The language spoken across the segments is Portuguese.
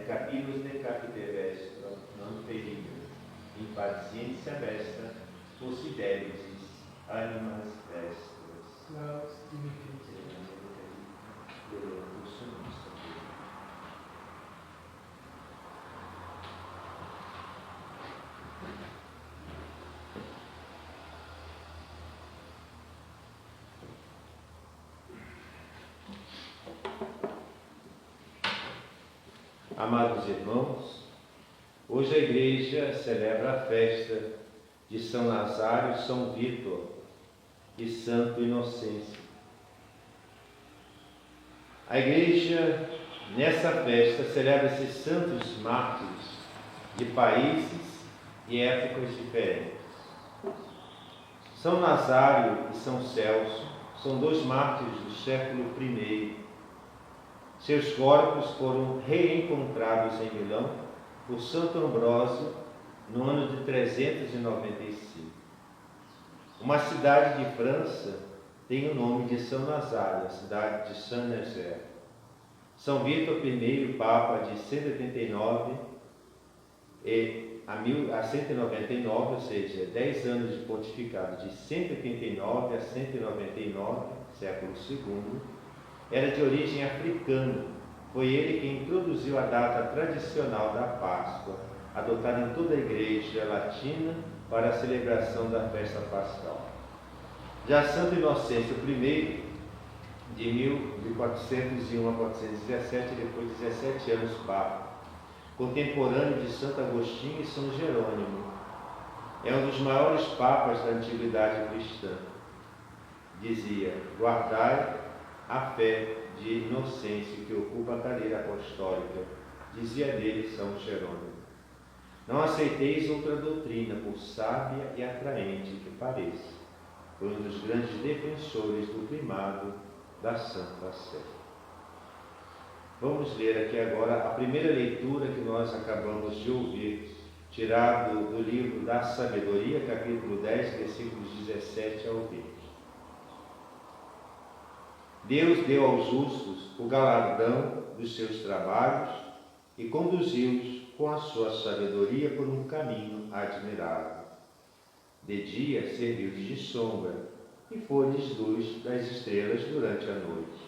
capilus decapite vestro, non perignum, impatientia vestra, possideris animas vestras. Laus Dimitri. Amados irmãos, hoje a Igreja celebra a festa de São Nazário, São Vítor e Santo Inocêncio. A Igreja, nessa festa, celebra esses santos mártires de países e épocas diferentes. São Nazário e São Celso são dois mártires do século I. Seus corpos foram reencontrados em Milão por Santo Ambrósio no ano de 395. Uma cidade de França tem o nome de São Nazário, a cidade de Saint-Nazaire. São Vítor I, Papa de 189 a 199, ou seja, 10 anos de pontificado, de 189 a 199, século II, era de origem africana. Foi ele quem introduziu a data tradicional da Páscoa, adotada em toda a Igreja Latina para a celebração da festa pascal. Já Santo Inocêncio I, de 1401 a 417, depois de 17 anos Papa, contemporâneo de Santo Agostinho e São Jerônimo, é um dos maiores papas da antiguidade cristã. Dizia: guardai a fé de Inocêncio que ocupa a cadeira apostólica, dizia dele São Jerônimo. Não aceiteis outra doutrina, por sábia e atraente que pareça. Foi um dos grandes defensores do primado da Santa Sé. Vamos ler aqui agora a primeira leitura que nós acabamos de ouvir, tirado do livro da Sabedoria, capítulo 10, versículos 17 ao 20. Deus deu aos justos o galardão dos seus trabalhos e conduziu-os com a sua sabedoria por um caminho admirável. De dia serviu-lhes de sombra e foi-lhes luz das estrelas durante a noite.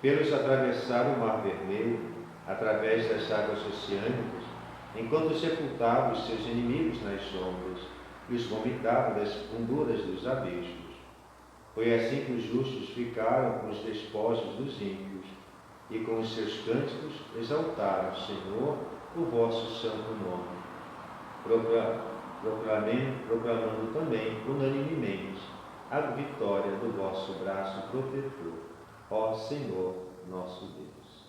Fê-los atravessar o mar vermelho através das águas oceânicas, enquanto sepultava os seus inimigos nas sombras e os vomitava das funduras dos abismos. Foi assim que os justos ficaram com os despojos dos ímpios, e com os seus cânticos exaltaram, Senhor, o vosso santo nome, proclamando também unanimemente a vitória do vosso braço protetor, ó Senhor nosso Deus.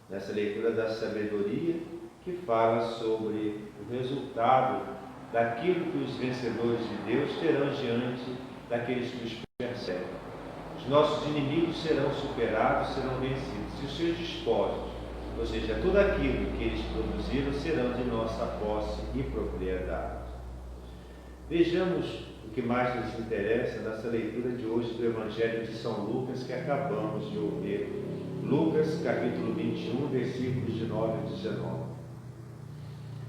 Nessa leitura da sabedoria, que fala sobre o resultado daquilo que os vencedores de Deus terão diante daqueles que os perseguem. Os nossos inimigos serão superados, serão vencidos, e os seus despojos, ou seja, tudo aquilo que eles produziram, serão de nossa posse e propriedade. Vejamos o que mais nos interessa nessa leitura de hoje do Evangelho de São Lucas, que acabamos de ouvir. Lucas, capítulo 21, versículos de 9 a 19.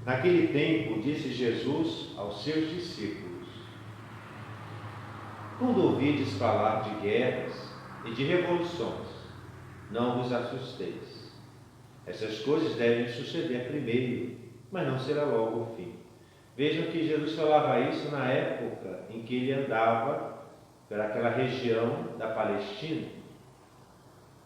Naquele tempo, disse Jesus aos seus discípulos: quando ouvides falar de guerras e de revoluções, não vos assusteis. Essas coisas devem suceder primeiro, mas não será logo o fim. Vejam que Jesus falava isso na época em que ele andava pelaquela região da Palestina.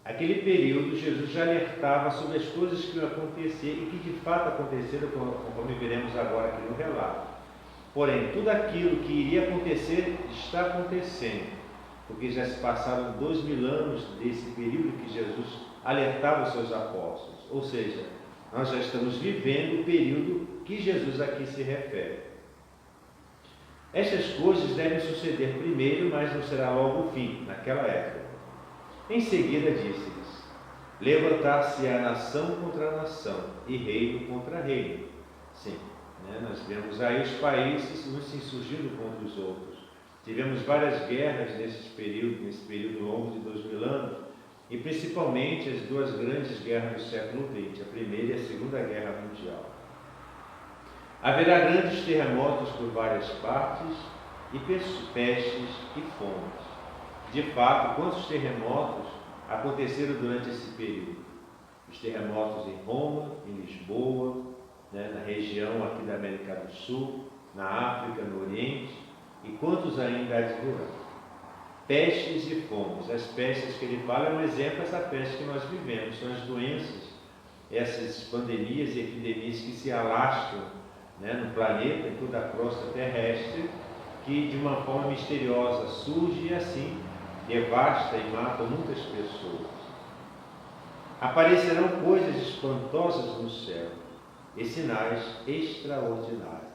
Aquele período, Jesus já alertava sobre as coisas que iam acontecer e que de fato aconteceram, conforme veremos agora aqui no relato. Porém, tudo aquilo que iria acontecer está acontecendo, porque já se passaram 2000 anos desse período que Jesus alertava os seus apóstolos. Ou seja, nós já estamos vivendo o período que Jesus aqui se refere. Estas coisas devem suceder primeiro, mas não será logo o fim, naquela época. Em seguida disse-lhes: levantar-se-á nação contra nação e reino contra reino. Sim, nós vemos aí os países uns se insurgindo contra os outros. Tivemos várias guerras nesse período longo de 2000 anos, e principalmente as duas grandes guerras do século XX, a Primeira e a Segunda Guerra Mundial. Haverá grandes terremotos por várias partes e pestes e fomes. De fato, quantos terremotos aconteceram durante esse período? Os terremotos em Roma, em Lisboa, na região aqui da América do Sul, na África, no Oriente, e quantos ainda há de durar? Pestes e fomes. As pestes que ele fala é um exemplo dessa peste que nós vivemos, são as doenças, essas pandemias e epidemias que se alastram no planeta, em toda a crosta terrestre, que de uma forma misteriosa surge e assim devasta e mata muitas pessoas. Aparecerão coisas espantosas no céu e sinais extraordinários.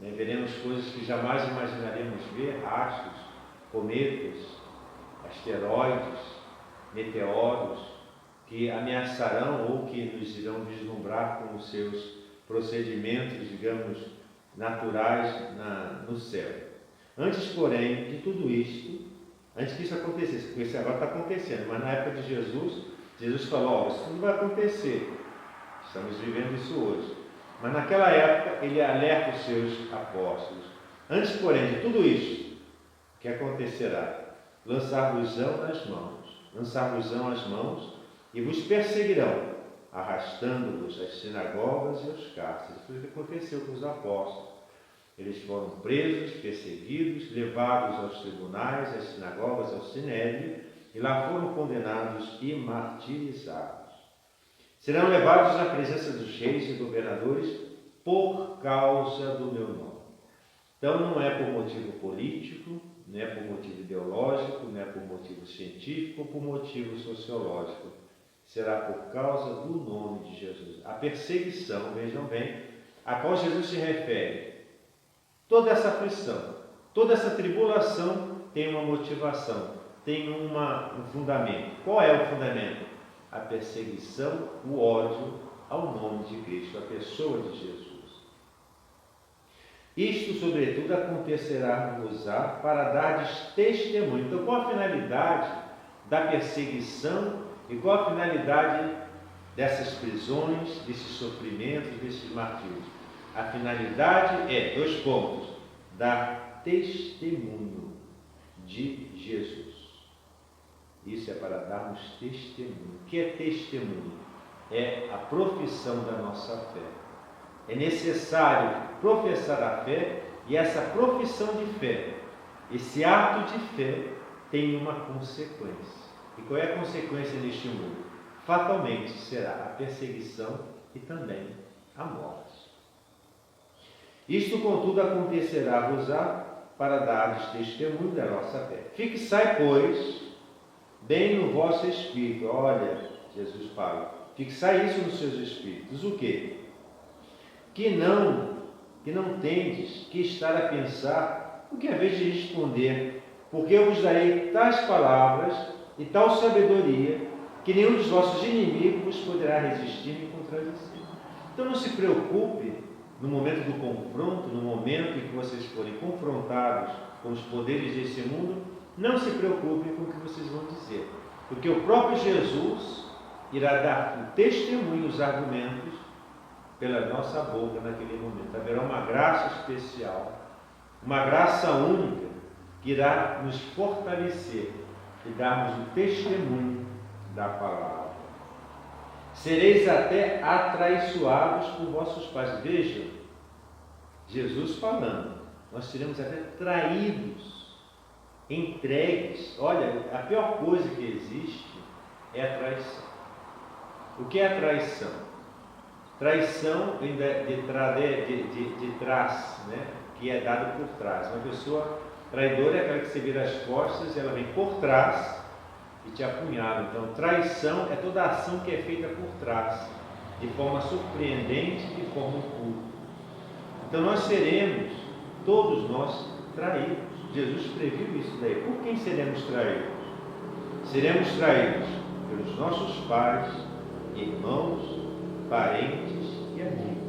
Veremos coisas que jamais imaginaremos ver, astros, cometas, asteroides, meteoros, que ameaçarão ou que nos irão vislumbrar com os seus procedimentos, digamos, naturais no céu. Antes, porém, de tudo isto, antes que isso acontecesse, porque isso agora está acontecendo, mas na época de Jesus falou, isso não vai acontecer, estamos vivendo isso hoje. Mas naquela época, ele alerta os seus apóstolos. Antes, porém, de tudo isto, o que acontecerá? Lançar-vos-ão as mãos, e vos perseguirão, arrastando-vos às sinagogas e aos cárceres. Foi o que aconteceu com os apóstolos. Eles foram presos, perseguidos, levados aos tribunais, às sinagogas, ao sinédrio, e lá foram condenados e martirizados. Serão levados à presença dos reis e governadores por causa do meu nome. Então não é por motivo político, não é por motivo ideológico, não é por motivo científico ou por motivo sociológico. Será por causa do nome de Jesus. A perseguição, vejam bem, a qual Jesus se refere. Toda essa aflição, toda essa tribulação tem uma motivação, tem um fundamento. Qual é o fundamento? A perseguição, o ódio ao nome de Cristo, a pessoa de Jesus. Isto, sobretudo, acontecerá-vos-á para dardes testemunho. Então, qual a finalidade da perseguição e qual a finalidade dessas prisões, desses sofrimentos, desses martírios? A finalidade é, 2 pontos, dar testemunho de Jesus. Isso é para darmos testemunho. O que é testemunho? É a profissão da nossa fé. É necessário professar a fé e essa profissão de fé, esse ato de fé, tem uma consequência. E qual é a consequência deste mundo? Fatalmente será a perseguição e também a morte. Isto, contudo, acontecerá-vos-á para dares testemunho da nossa fé. Fixai, pois, bem no vosso espírito. Olha, Jesus fala, fixai isso nos seus espíritos. O quê? Que não tendes que estar a pensar, porque a vez de responder, porque eu vos darei tais palavras e tal sabedoria, que nenhum dos vossos inimigos poderá resistir nem contradizer. Então não se preocupe no momento do confronto, no momento em que vocês forem confrontados com os poderes desse mundo, não se preocupem com o que vocês vão dizer, porque o próprio Jesus irá dar o testemunho, os argumentos, pela nossa boca naquele momento. Haverá uma graça especial, uma graça única, que irá nos fortalecer e darmos o testemunho da palavra. Sereis até atraiçoados por vossos pais. Vejam, Jesus falando, nós seremos até traídos, entregues. Olha, a pior coisa que existe é a traição. O que é a traição? Traição vem de trás, que é dado por trás. Uma pessoa traidora é aquela que se vira as costas e ela vem por trás e te apunhala. Então, traição é toda a ação que é feita por trás, de forma surpreendente, de forma oculta. Então, nós seremos, todos nós, traídos. Jesus previu isso daí. Por quem seremos traídos? Seremos traídos pelos nossos pais, irmãos, parentes e amigos.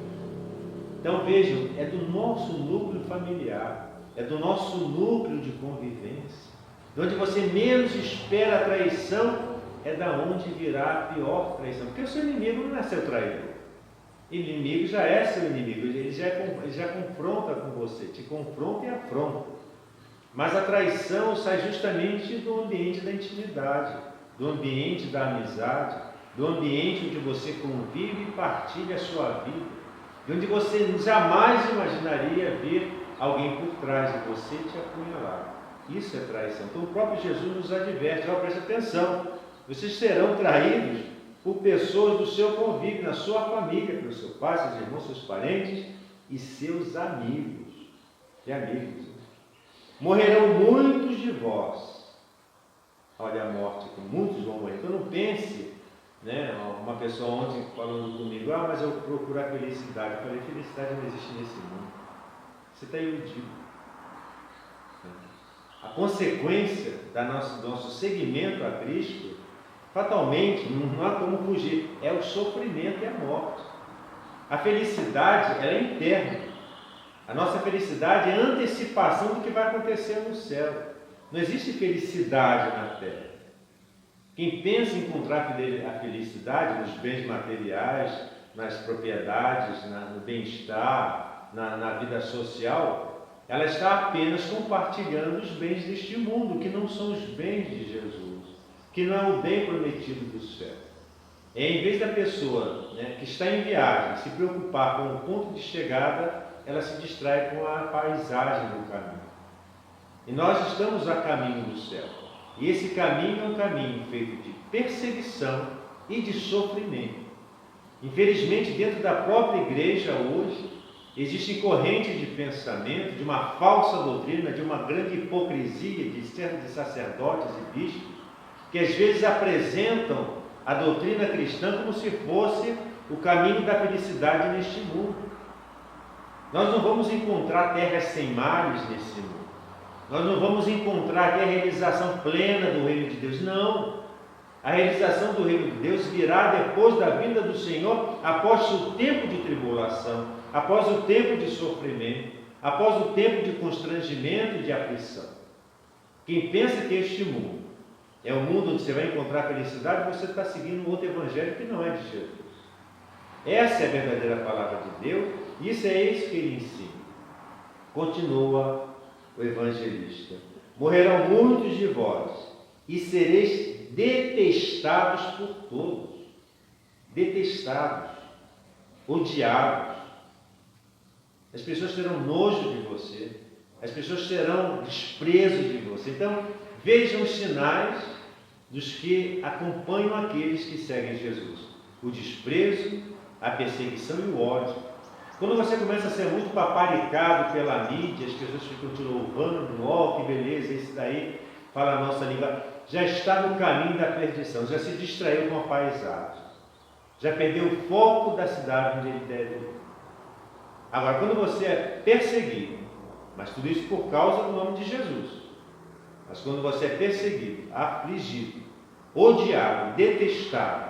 Então vejam, é do nosso núcleo familiar, é do nosso núcleo de convivência, onde você menos espera a traição, é da onde virá a pior traição. Porque o seu inimigo não é seu traidor. Inimigo já é seu inimigo, ele já confronta com você, te confronta e afronta. Mas a traição sai justamente do ambiente da intimidade, do ambiente da amizade, do ambiente onde você convive e partilha a sua vida, de onde você jamais imaginaria ver alguém por trás de você te apunhalar. Isso é traição. Então o próprio Jesus nos adverte, preste atenção, vocês serão traídos por pessoas do seu convívio, na sua família, pelo seu pai, seus irmãos, seus parentes e seus amigos. Que amigos? Morrerão muitos de vós. Olha a morte, que muitos vão morrer. Então não pense, né? Uma pessoa ontem falando comigo, mas eu procuro a felicidade. Eu falei, felicidade não existe nesse mundo. Você está iludido. A consequência do nosso seguimento a Cristo, fatalmente, não há como fugir, é o sofrimento e a morte. A felicidade, ela é interna. A nossa felicidade é a antecipação do que vai acontecer no céu. Não existe felicidade na terra. Quem pensa em encontrar a felicidade nos bens materiais, nas propriedades, no bem-estar, na vida social, ela está apenas compartilhando os bens deste mundo, que não são os bens de Jesus, que não é o bem prometido do céu. Em vez da pessoa, né, que está em viagem se preocupar com o ponto de chegada, ela se distrai com a paisagem do caminho. E nós estamos a caminho do céu. E esse caminho é um caminho feito de perseguição e de sofrimento. Infelizmente, dentro da própria igreja hoje, existem correntes de pensamento, de uma falsa doutrina, de uma grande hipocrisia de sacerdotes e bispos, que às vezes apresentam a doutrina cristã como se fosse o caminho da felicidade neste mundo. Nós não vamos encontrar terras sem males nesse mundo. Nós não vamos encontrar aqui a realização plena do reino de Deus. Não. A realização do reino de Deus virá depois da vinda do Senhor, após o tempo de tribulação, após o tempo de sofrimento, após o tempo de constrangimento e de aflição. Quem pensa que este mundo é um mundo onde você vai encontrar felicidade, você está seguindo um outro evangelho que não é de Jesus. Essa é a verdadeira palavra de Deus, e isso que ele ensina. Continua o evangelista. Morrerão muitos de vós, e sereis detestados por todos. Detestados, odiados. As pessoas terão nojo de você, as pessoas terão desprezo de você. Então, vejam os sinais dos que acompanham aqueles que seguem Jesus: o desprezo, a perseguição e o ódio. Quando você começa a ser muito paparicado pela mídia, as pessoas ficam te louvando, que beleza, esse daí fala a nossa língua, já está no caminho da perdição, já se distraiu com a paisagem, já perdeu o foco da cidade onde ele deve ir. Agora, quando você é perseguido, mas tudo isso por causa do nome de Jesus, mas quando você é perseguido, afligido, odiado, detestado,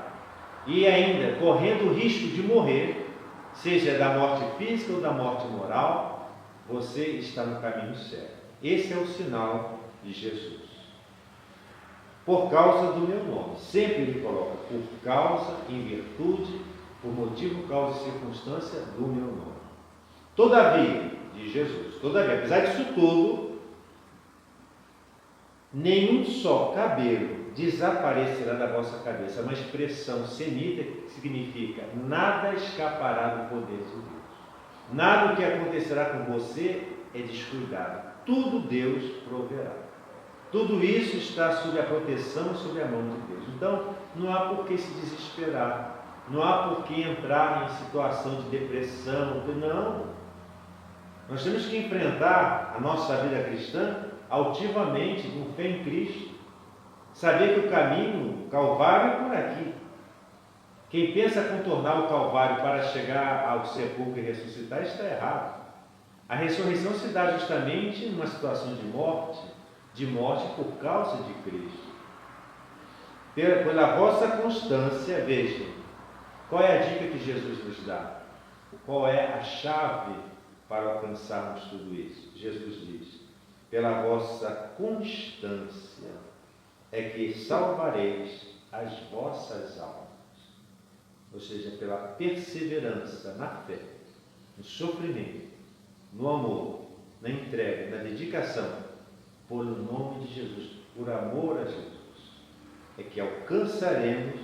e ainda correndo o risco de morrer, seja da morte física ou da morte moral, você está no caminho certo. Esse é o sinal de Jesus. Por causa do meu nome. Sempre ele coloca por causa, em virtude, por motivo, causa e circunstância do meu nome. Todavia, de Jesus, apesar disso tudo, nenhum só cabelo desaparecerá da vossa cabeça. Uma expressão semita que significa nada escapará do poder de Deus. Nada que acontecerá com você é descuidado. Tudo Deus proverá. Tudo isso está sob a proteção, sob a mão de Deus. Então, não há por que se desesperar. Não há por que entrar em situação de depressão. Não. Nós temos que enfrentar a nossa vida cristã altivamente, com fé em Cristo. Saber que o caminho, o Calvário, é por aqui. Quem pensa contornar o Calvário para chegar ao sepulcro e ressuscitar, está errado. A ressurreição se dá justamente numa situação de morte por causa de Cristo. Pela vossa constância, vejam, qual é a dica que Jesus nos dá? Qual é a chave para alcançarmos tudo isso? Jesus diz: pela vossa constância é que salvareis as vossas almas. Ou seja, pela perseverança na fé, no sofrimento, no amor, na entrega, na dedicação, por o nome de Jesus, por amor a Jesus, é que alcançaremos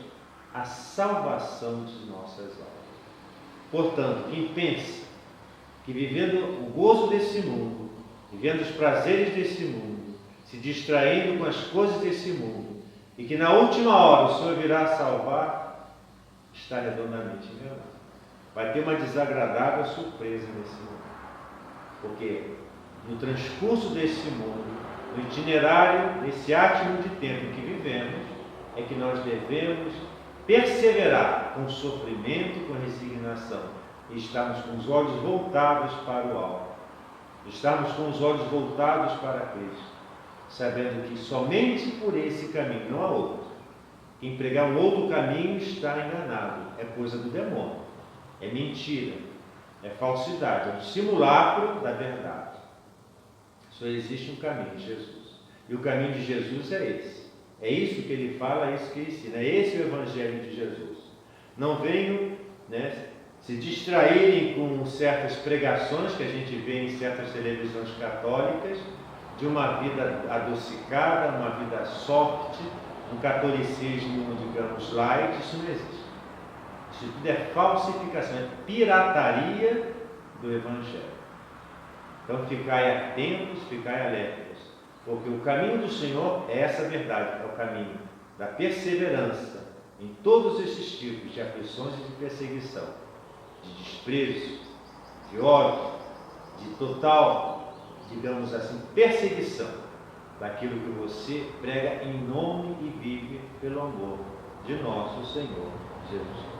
a salvação de nossas almas. Portanto, quem pensa que vivendo o gozo desse mundo, vivendo os prazeres desse mundo, se distraindo com as coisas desse mundo, e que na última hora o Senhor virá salvar, está redondamente enganado. Vai ter uma desagradável surpresa nesse mundo. Porque no transcurso desse mundo, no itinerário desse átimo de tempo que vivemos, é que nós devemos perseverar com sofrimento, com resignação, e estarmos com os olhos voltados para o alto, estarmos com os olhos voltados para Cristo, sabendo que somente por esse caminho, não há outro. Quem pregar um outro caminho está enganado, é coisa do demônio, é mentira, é falsidade, é um simulacro da verdade. Só existe um caminho, Jesus. E o caminho de Jesus é esse. É isso que ele fala, é isso que ele ensina. É esse o Evangelho de Jesus. Não venham, se distraírem com certas pregações que a gente vê em certas televisões católicas, de uma vida adocicada, uma vida soft, um catolicismo, digamos, light. Isso não existe. Isso tudo é falsificação, é pirataria do Evangelho. Então ficai atentos, ficai alertas, porque o caminho do Senhor é essa verdade, é o caminho da perseverança em todos esses tipos de aflições e de perseguição, de desprezo, de ódio, de total, digamos assim, perseguição daquilo que você prega em nome e vive pelo amor de nosso Senhor Jesus Cristo.